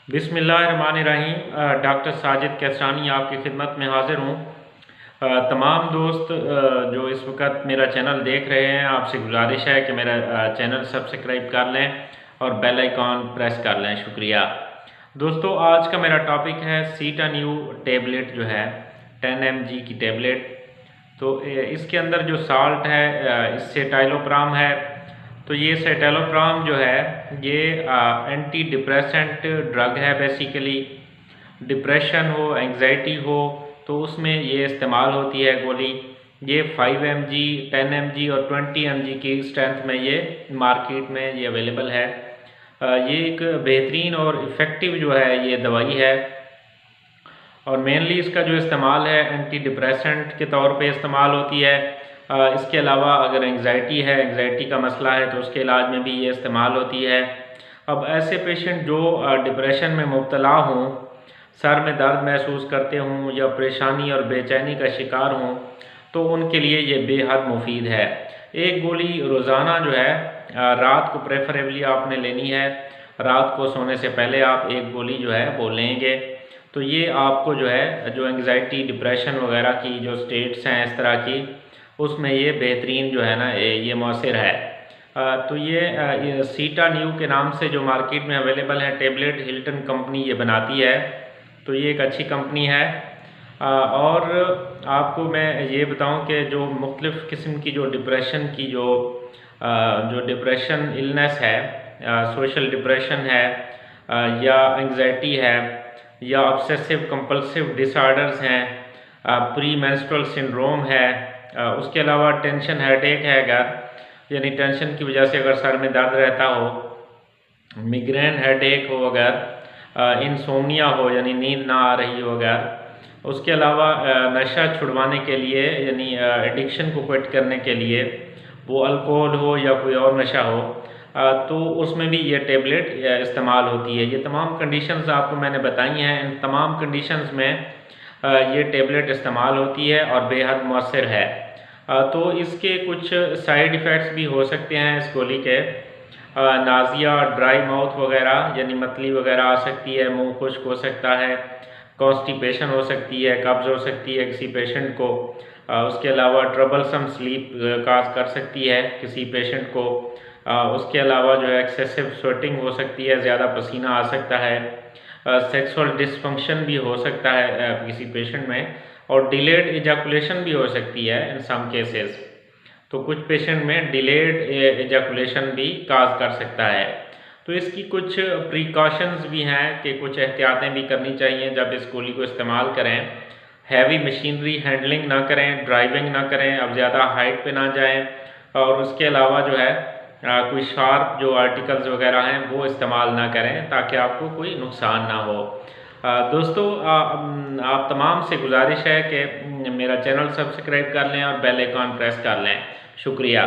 बिस्मिल्लाहिर्रहमानिर्रहीम। डॉक्टर साजिद कैसरानी आपकी खिदमत में हाज़िर हूँ। तमाम दोस्त जो इस वक्त मेरा चैनल देख रहे हैं, आपसे गुजारिश है कि मेरा चैनल सब्सक्राइब कर लें और बेल आइकॉन प्रेस कर लें। शुक्रिया दोस्तों। आज का मेरा टॉपिक है सीटान्यू टैबलेट जो है 10 mg की टैबलेट। तो इसके अंदर जो साल्ट है इससे टाइलोप्राम है। तो ये सेटेलोप्राम जो है ये एंटी डिप्रेसेंट ड्रग है। बेसिकली डिप्रेशन हो, एंग्जाइटी हो तो उसमें ये इस्तेमाल होती है गोली। ये 5 mg, 10 mg और 20 mg की स्ट्रेंथ में ये मार्केट में ये अवेलेबल है। ये एक बेहतरीन और इफ़ेक्टिव जो है ये दवाई है और मेनली इसका जो इस्तेमाल है एंटी डिप्रेसेंट के तौर पे इस्तेमाल होती है। इसके अलावा अगर एंग्जाइटी है, एंग्जाइटी का मसला है तो उसके इलाज में भी ये इस्तेमाल होती है। अब ऐसे पेशेंट जो डिप्रेशन में मुब्तला हों, सर में दर्द महसूस करते हों या परेशानी और बेचैनी का शिकार हों तो उनके लिए ये बेहद मुफीद है। एक गोली रोज़ाना जो है रात को प्रेफरेबली आपने लेनी है। रात को सोने से पहले आप एक गोली जो है वो लेंगे तो ये आपको जो है जो एंग्जाइटी, डिप्रेशन वगैरह की जो स्टेट्स हैं इस तरह की, उसमें ये बेहतरीन जो है ना ये मौसर है। तो ये सीटान्यू के नाम से जो मार्केट में अवेलेबल है टैबलेट, हिल्टन कंपनी ये बनाती है। तो ये एक अच्छी कंपनी है। और आपको मैं ये बताऊं कि जो मुख्तलिफ़ किस्म की जो डिप्रेशन की जो डिप्रेशन इलनेस है, सोशल डिप्रेशन है या एंग्जाइटी है या ऑब्सेसिव कंपल्सिव डिसऑर्डर्स हैं, प्री मेंस्ट्रुअल सिंड्रोम है, उसके अलावा टेंशन हेडेक है, अगर यानी टेंशन की वजह से अगर सर में दर्द रहता हो, मिग्रेन हेडेक हो, अगर इंसोम्निया हो यानी नींद ना आ रही हो, अगर उसके अलावा नशा छुड़वाने के लिए यानी एडिक्शन को क्विट करने के लिए वो अल्कोहल हो या कोई और नशा हो तो उसमें भी ये टैबलेट इस्तेमाल होती है। ये तमाम कंडीशंस आपको मैंने बताई हैं। इन तमाम कंडीशंस में ये टैबलेट इस्तेमाल होती है और बेहद मौसर है। तो इसके कुछ साइड इफ़ेक्ट्स भी हो सकते हैं इस गोली के। नाज़िया, ड्राई माउथ वगैरह यानी मतली वगैरह आ सकती है, मुंह खुश्क हो सकता है, कॉन्स्टिपेशन हो सकती है, कब्ज़ हो सकती है किसी पेशेंट को। उसके अलावा ट्रबलसम स्लीप काज कर सकती है किसी पेशेंट को। उसके अलावा जो है एक्सेसिव स्वेटिंग हो सकती है, ज़्यादा पसीना आ सकता है, सेक्सुअल डिसफंक्शन भी हो सकता है किसी पेशेंट में, और डिलेड एजाकुलेशन भी हो सकती है इन सम केसेस। तो कुछ पेशेंट में डिलेड एजाकुलेशन भी काज कर सकता है। तो इसकी कुछ प्रिकॉशंस भी हैं कि कुछ एहतियातें भी करनी चाहिए जब इस गोली को इस्तेमाल करें। हैवी मशीनरी हैंडलिंग ना करें, ड्राइविंग ना करें, अब ज़्यादा हाइट पे ना जाएं, और उसके अलावा जो है कोई शार्प जो आर्टिकल्स वगैरह हैं वो इस्तेमाल ना करें ताकि आपको कोई नुकसान ना हो। दोस्तों, आप तमाम से गुजारिश है कि मेरा चैनल सब्सक्राइब कर लें और बेल आइकॉन प्रेस कर लें। शुक्रिया।